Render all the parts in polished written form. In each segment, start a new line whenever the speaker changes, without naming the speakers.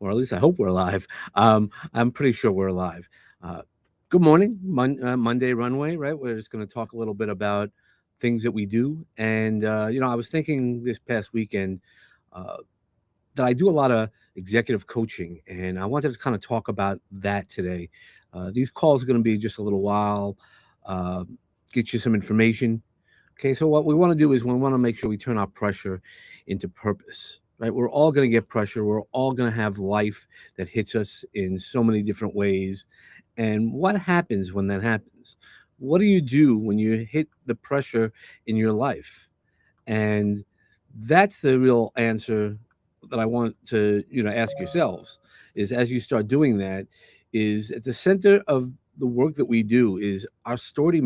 or at least I hope we're live. I'm pretty sure we're live. Uh, Good morning, Monday Runway, right? We're just going to talk a little bit about things that we do. And, I was thinking this past weekend uh, that I do a lot of executive coaching, and I wanted to kind of talk about that today. These calls are going to be just a little while, uh, get you some information. Okay, so what we want to do is we want to make sure we turn our pressure into purpose, right? We're all going to get pressure. We're all going to have life that hits us in so many different ways. And what happens when that happens? What do you do when you hit the pressure in your life? And that's the real answer that I want to, ask yourselves is as you start doing that, is at the center of the work that we do is our story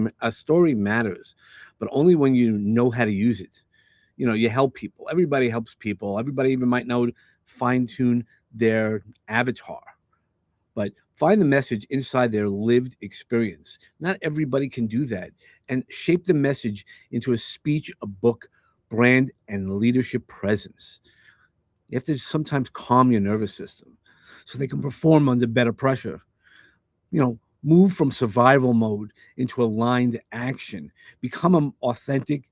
matters, but only when you know how to use it. You help people. Everybody helps people. Everybody even might know fine tune their avatar, but find the message inside their lived experience. Not everybody can do that. And shape the message into a speech, a book, brand, and leadership presence. You have to sometimes calm your nervous system so they can perform under better pressure. Move from survival mode into aligned action. Become an authentic,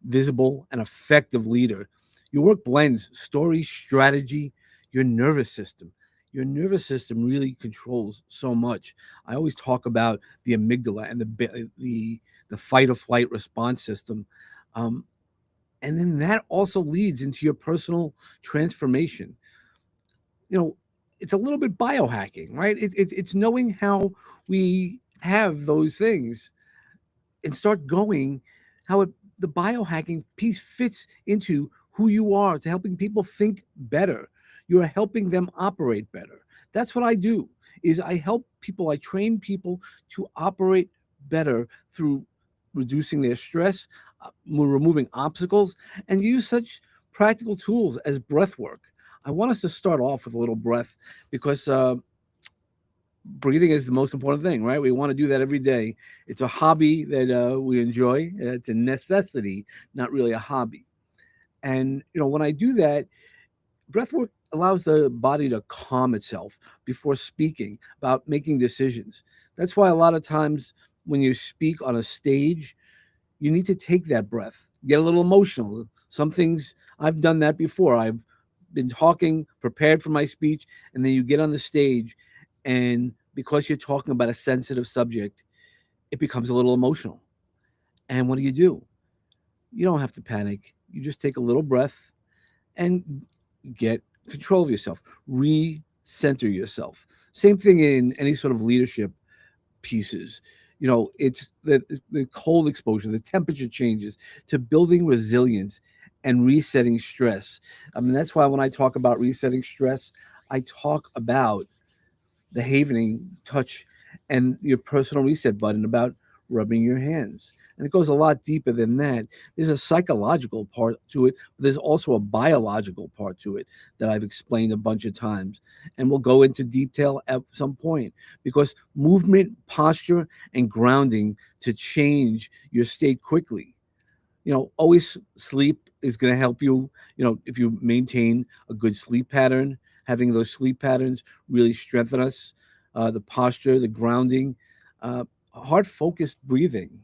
visible, and effective leader. Your work blends story, strategy, your nervous system. Your nervous system really controls so much. I always talk about the amygdala and the fight or flight response system. Um, and then that also leads into your personal transformation. you know, it's a little bit biohacking, right? It's knowing how we have those things and start going, how the biohacking piece fits into who you are to helping people think better. You are helping them operate better. That's what I do. Is I help people. I train people to operate better through reducing their stress, removing obstacles, and use such practical tools as breath work. I want us to start off with a little breath because breathing is the most important thing, right? We want to do that every day. It's a hobby that we enjoy. It's a necessity, not really a hobby. And when I do that, breath work allows the body to calm itself before speaking about making decisions. That's why a lot of times when you speak on a stage, you need to take that breath, get a little emotional. Some things I've done that before. I've been talking, prepared for my speech, and then you get on the stage, and because you're talking about a sensitive subject, it becomes a little emotional. And what do? You don't have to panic. You just take a little breath and get control of yourself, recenter yourself. Same thing in any sort of leadership pieces. It's the cold exposure, the temperature changes to building resilience and resetting stress. I mean, that's why when I talk about resetting stress, I talk about the havening touch and your personal reset button, about rubbing your hands. And it goes a lot deeper than that. There's a psychological part to it, but there's also a biological part to it that I've explained a bunch of times. And we'll go into detail at some point because movement, posture, and grounding to change your state quickly. Always sleep is going to help you. If you maintain a good sleep pattern, having those sleep patterns really strengthen us. The posture, the grounding, heart focused breathing.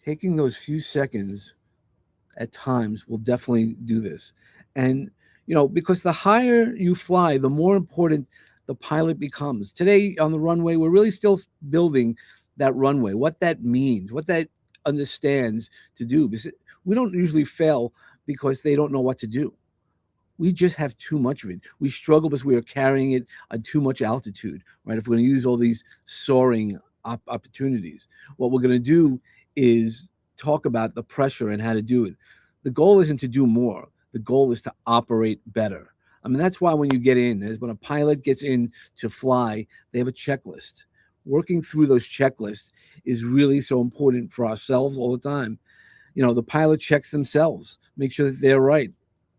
Taking those few seconds at times will definitely do this. And, because the higher you fly, the more important the pilot becomes. Today on the runway, we're really still building that runway, what that means, what that understands to do. Because we don't usually fail because they don't know what to do. We just have too much of it. We struggle because we are carrying it at too much altitude, right? If we're going to use all these soaring opportunities, what we're going to do is talk about the pressure and how to do it. The goal isn't to do more. The goal is to operate better. I mean, that's why when you get in, when a pilot gets in to fly, they have a checklist. Working through those checklists is really so important for ourselves all the time. The pilot checks themselves, make sure that they're right.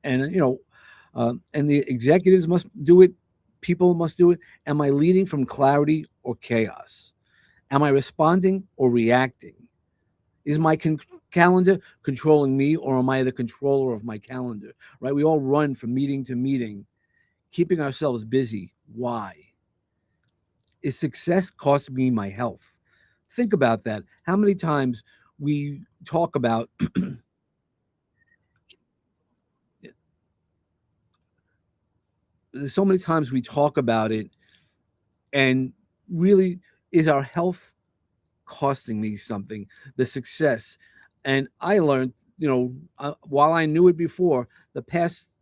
And, and the executives must do it. People must do it. Am I leading from clarity or chaos? Am I responding or reacting? Is my calendar controlling me, or am I the controller of my calendar? Right? We all run from meeting to meeting, keeping ourselves busy. Why? Is success cost me my health? Think about that. How many times we talk about so many times we talk about it, and really, is our health costing me something? The success. And I learned, while I knew it before, the past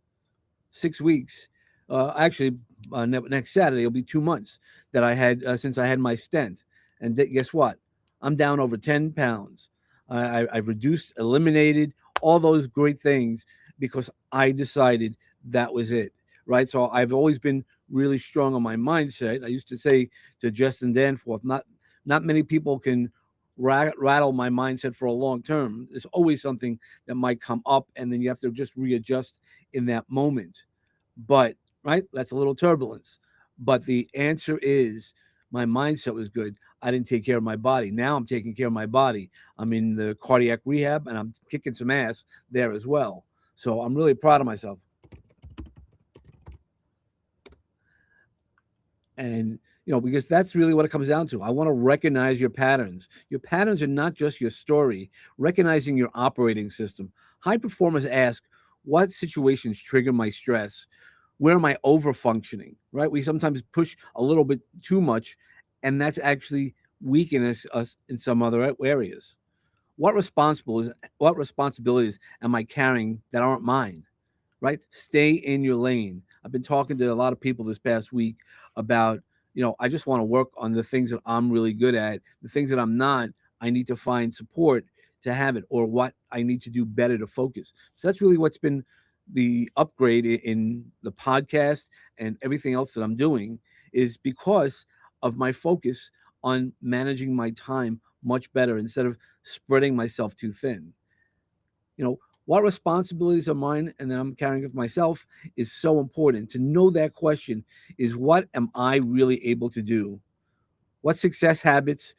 6 weeks, actually, next Saturday it'll be 2 months that I had since I had my stent. And guess what? I'm down over 10 pounds. I've reduced, eliminated all those great things because I decided that was it. Right. So I've always been really strong on my mindset. I used to say to Justin Danforth, not many people can rattle my mindset for a long term. There's always something that might come up, and then you have to just readjust in that moment. But right, that's a little turbulence. But the answer is my mindset was good. I didn't take care of my body. Now I'm taking care of my body. I'm in the cardiac rehab and I'm kicking some ass there as well. So I'm really proud of myself. And because that's really what it comes down to. I want to recognize your patterns. Your patterns are not just your story. Recognizing your operating system. High performers ask, what situations trigger my stress? Where am I over functioning? Right? We sometimes push a little bit too much, and that's actually weakening us in some other areas. What responsibilities am I carrying that aren't mine? Right? Stay in your lane. I've been talking to a lot of people this past week about, I just want to work on the things that I'm really good at. The things that I'm not, I need to find support to have it, or what I need to do better to focus. So that's really what's been the upgrade in the podcast and everything else that I'm doing, is because of my focus on managing my time much better instead of spreading myself too thin. What responsibilities are mine and that I'm carrying with myself is so important. To know that question is, what am I really able to do? What success habits,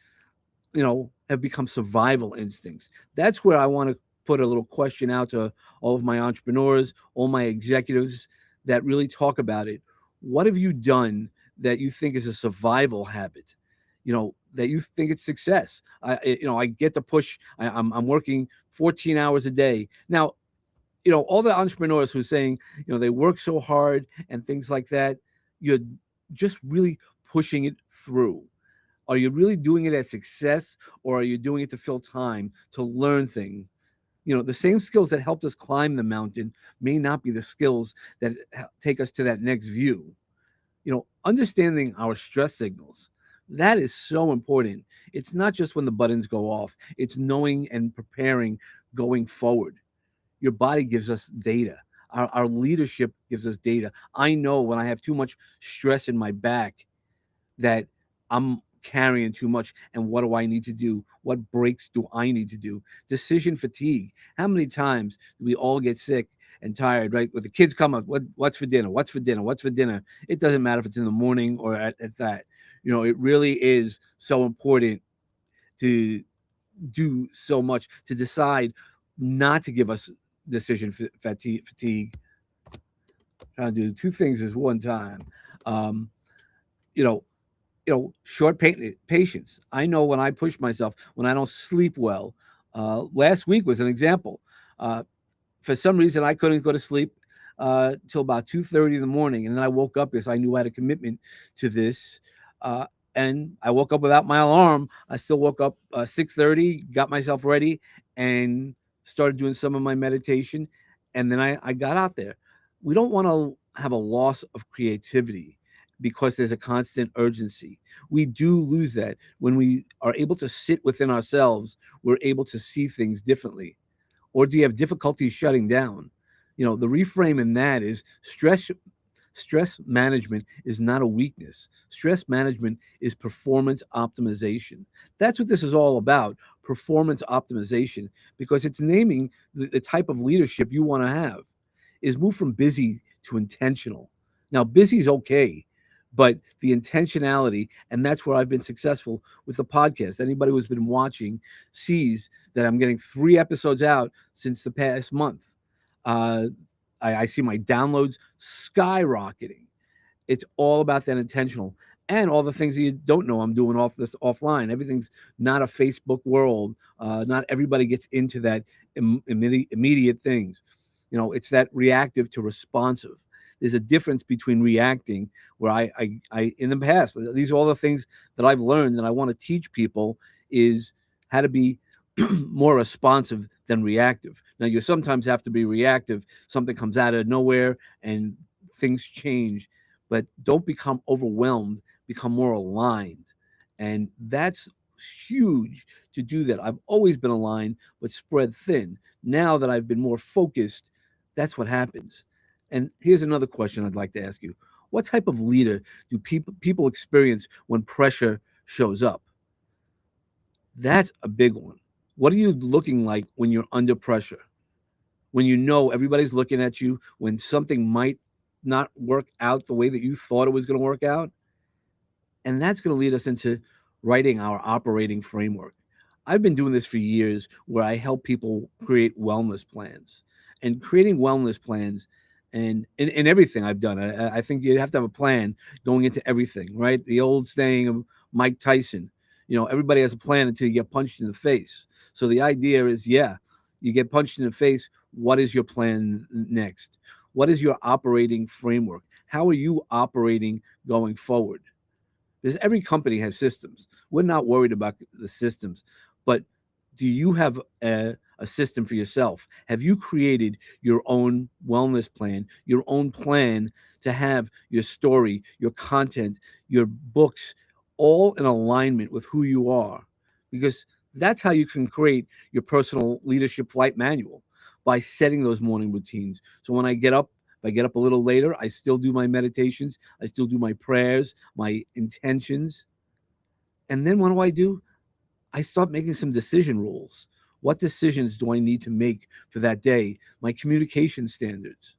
have become survival instincts? That's where I want to put a little question out to all of my entrepreneurs, all my executives that really talk about it. What have you done that you think is a survival habit? That you think it's success. I get to push. I'm working 14 hours a day now. All the entrepreneurs who are saying, they work so hard and things like that, you're just really pushing it through. Are you really doing it as success, or are you doing it to fill time, to learn things? The same skills that helped us climb the mountain may not be the skills that take us to that next view. Understanding our stress signals, that is so important. It's not just when the buttons go off, it's knowing and preparing going forward. Your body gives us data. Our leadership gives us data. I know when I have too much stress in my back that I'm carrying too much. And what do I need to do? What breaks do I need to do? Decision fatigue. How many times do we all get sick and tired, right? With the kids come up, what's for dinner? What's for dinner? What's for dinner? It doesn't matter if it's in the morning or at that. It really is so important to do so much, to decide not to give us decision fatigue. Trying to do two things at one time. Um, you know, short patience. I know when I push myself, when I don't sleep well. Last week was an example. Uh, for some reason, I couldn't go to sleep till about 2:30 in the morning, and then I woke up because I knew I had a commitment to this. Uh, and I woke up without my alarm. I still woke up 6:30, got myself ready, and started doing some of my meditation. And then I got out there. We don't want to have a loss of creativity because there's a constant urgency. We do lose that when we are able to sit within ourselves. We're able to see things differently. Or do you have difficulty shutting down? The reframe in that is stress management is not a weakness. Stress management is performance optimization. That's what this is all about, performance optimization, because it's naming the type of leadership you want to have. Is move from busy to intentional. Now, busy is okay. but the intentionality, and that's where I've been successful with the podcast. Anybody who's been watching sees that I'm getting 3 episodes out since the past month. Uh, I see my downloads skyrocketing. It's all about that intentional and all the things that you don't know I'm doing offline. Everything's not a Facebook world. Not everybody gets into that immediate things. It's that reactive to responsive. There's a difference between reacting, where I in the past, these are all the things that I've learned that I want to teach people, is how to be more responsive than reactive. Now, you sometimes have to be reactive. Something comes out of nowhere and things change, but don't become overwhelmed, become more aligned. And that's huge to do that. I've always been aligned, but spread thin. Now that I've been more focused, that's what happens. And here's another question I'd like to ask you. What type of leader do people experience when pressure shows up? That's a big one. What are you looking like when you're under pressure? When you know everybody's looking at you, when something might not work out the way that you thought it was going to work out? And that's going to lead us into writing our operating framework. I've been doing this for years, where I help people create wellness plans. And creating wellness plans, and in everything I've done, I think you have to have a plan going into everything, right? The old saying of Mike Tyson, everybody has a plan until you get punched in the face. So the idea is, yeah, you get punched in the face. What is your plan next? What is your operating framework? How are you operating going forward? Because every company has systems. We're not worried about the systems, but do you have a system for yourself? Have you created your own wellness plan, your own plan to have your story, your content, your books, all in alignment with who you are? Because that's how you can create your personal leadership flight manual, by setting those morning routines. So when I get up, if I get up a little later, I still do my meditations, I still do my prayers, my intentions. And then what do? I start making some decision rules. What decisions do I need to make for that day? My communication standards.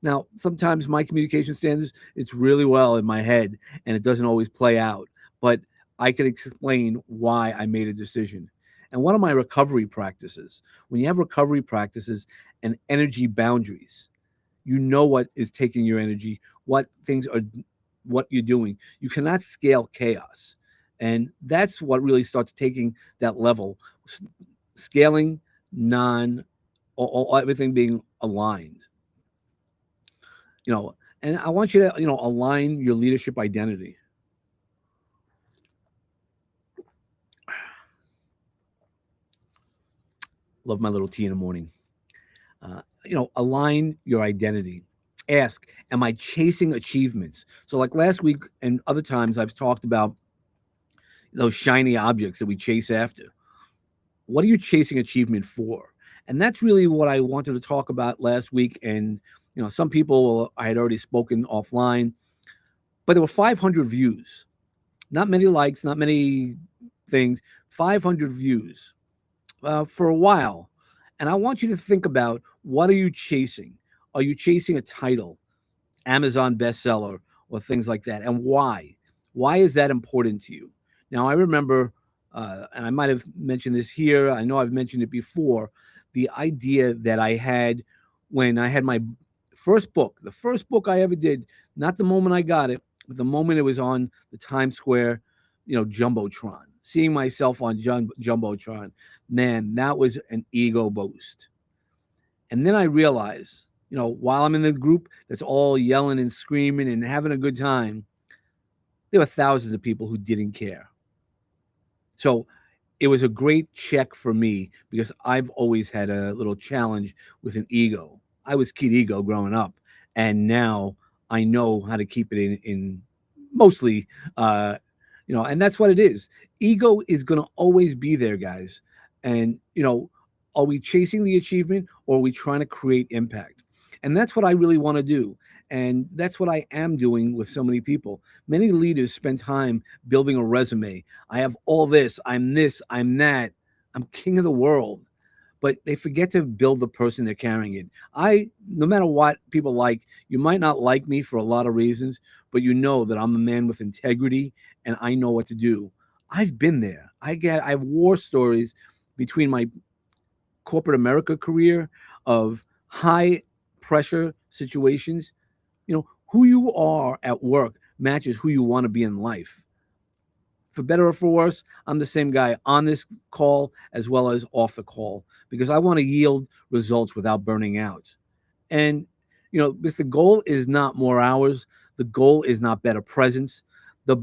Now, sometimes my communication standards, it's really well in my head and it doesn't always play out, but I can explain why I made a decision. And one of my recovery practices, when you have recovery practices and energy boundaries, you know what is taking your energy, what things are, what you're doing. You cannot scale chaos. And that's what really starts taking that level, scaling everything being aligned. And I want you to, align your leadership identity. Love my little tea in the morning. Align your identity. Ask, am I chasing achievements? So, like last week and other times, I've talked about those shiny objects that we chase after. What are you chasing achievement for? And that's really what I wanted to talk about last week. And, some people I had already spoken offline, but there were 500 views, not many likes, not many things, 500 views for a while. And I want you to think about, what are you chasing? Are you chasing a title, Amazon bestseller, or things like that? And why? Why is that important to you? Now, I remember, and I might have mentioned this here, I know I've mentioned it before, the idea that I had when I had my first book, the first book I ever did, not the moment I got it, but the moment it was on the Times Square, Jumbotron, seeing myself on Jumbotron. Man, that was an ego boost. And then I realized, while I'm in the group that's all yelling and screaming and having a good time, there were thousands of people who didn't care. So it was a great check for me, because I've always had a little challenge with an ego. I was kid ego growing up, and now I know how to keep it in mostly, and that's what it is. Ego is going to always be there, guys. And, are we chasing the achievement, or are we trying to create impact? And that's what I really want to do. And that's what I am doing with so many people. Many leaders spend time building a resume. I have all this, I'm that, I'm king of the world. but they forget to build the person they're carrying it. No matter what people like, you might not like me for a lot of reasons, but you know that I'm a man with integrity and I know what to do. I've been there. I have war stories between my corporate America career of high pressure situations. Who you are at work matches who you want to be in life. For better or for worse, I'm the same guy on this call as well as off the call because I want to yield results without burning out. And, because the goal is not more hours, the goal is not better presence. The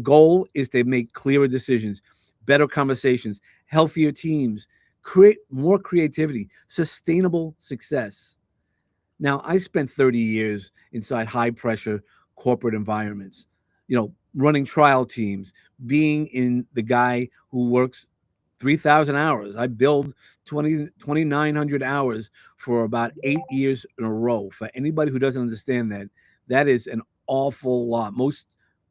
goal is to make clearer decisions, better conversations, healthier teams, create more creativity, sustainable success. Now, I spent 30 years inside high pressure corporate environments, running trial teams, being in the guy who works 3,000 hours. I billed 2,900 hours for about 8 years in a row. For anybody who doesn't understand that, that is an awful lot.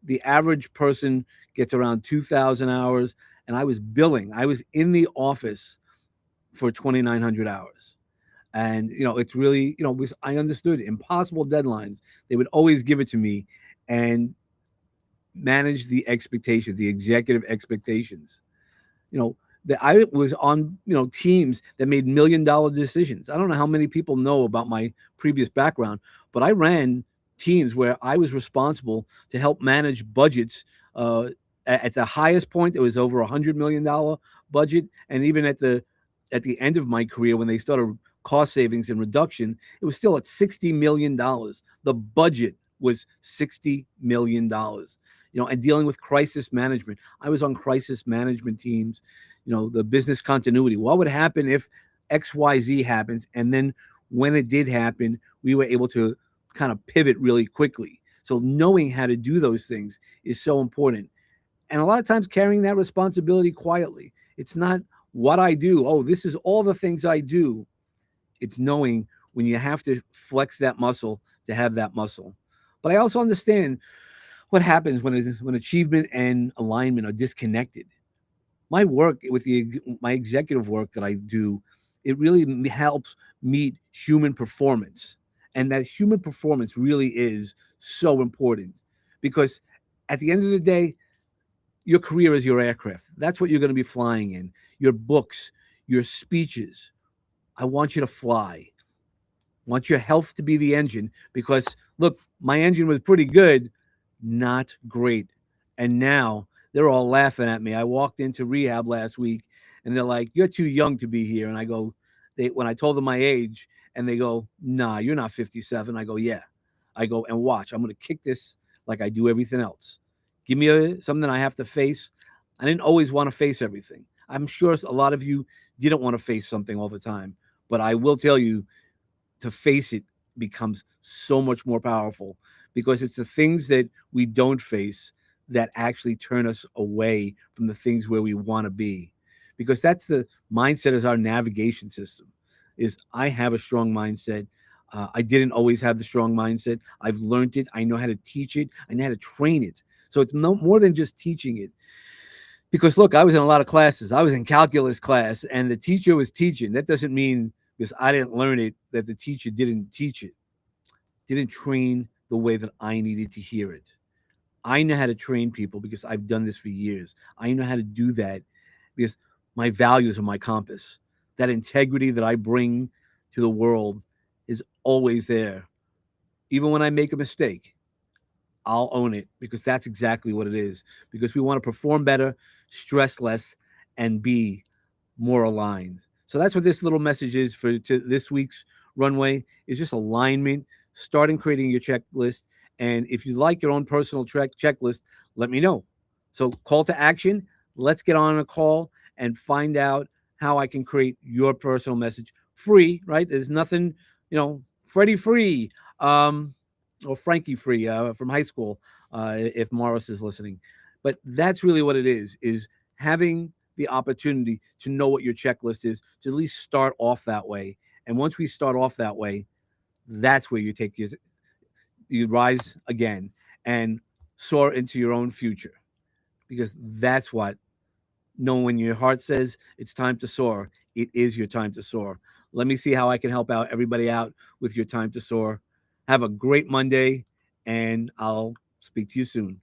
The average person gets around 2,000 hours, and I was in the office for 2,900 hours. And it's really, I understood impossible deadlines. They would always give it to me and manage the expectations, the executive expectations. That I was on, teams that made $1 million decisions. I don't know how many people know about my previous background, but I ran teams where I was responsible to help manage budgets. At the highest point, it was over $100 million budget, and even at the end of my career, when they started cost savings and reduction, it was still at $60 million. The budget was $60 million. And dealing with crisis management. I was on crisis management teams, the business continuity. What would happen if XYZ happens? And then when it did happen, we were able to kind of pivot really quickly. So knowing how to do those things is so important. And a lot of times carrying that responsibility quietly. It's not what I do. Oh, this is all the things I do. It's knowing when you have to flex that muscle to have that muscle. But I also understand what happens when achievement and alignment are disconnected. My work with my executive work that I do, it really helps meet human performance, and that human performance really is so important because at the end of the day, your career is your aircraft. That's what you're going to be flying in. Your books, your speeches. I want you to fly. Want your health to be the engine because look, my engine was pretty good, not great. And now they're all laughing at me. I walked into rehab last week and they're like, "You're too young to be here." And I go, when I told them my age, and they go, "Nah, you're not 57." I go, "Yeah." I go, "And watch, I'm going to kick this like I do everything else. Give me something I have to face." I didn't always want to face everything. I'm sure a lot of you didn't want to face something all the time. But I will tell you, to face it becomes so much more powerful because it's the things that we don't face that actually turn us away from the things where we want to be, because that's the mindset is our navigation system. Is I have a strong mindset. I didn't always have the strong mindset. I've learned it. I know how to teach it. I know how to train it. So it's no more than just teaching it. Because look, I was in a lot of classes. I was in calculus class and the teacher was teaching. That doesn't mean because I didn't learn it that the teacher didn't teach it, didn't train the way that I needed to hear it. I know how to train people because I've done this for years. I know how to do that because my values are my compass. That integrity that I bring to the world is always there. Even when I make a mistake, I'll own it because that's exactly what it is. Because we want to perform better, stress less, and be more aligned. So that's what this little message is for this week's runway is just alignment, starting creating your checklist. And if you like your own personal checklist, let me know. So call to action. Let's get on a call and find out how I can create your personal message free, right? There's nothing, Freddie free, or Frankie free from high school, if Morris is listening. But that's really what it is having the opportunity to know what your checklist is, to at least start off that way. And once we start off that way, that's where you rise again and soar into your own future. Because that's what knowing when your heart says it's time to soar, It is your time to soar. Let me see how I can help out everybody out with your time to soar. Have a great Monday, and I'll speak to you soon.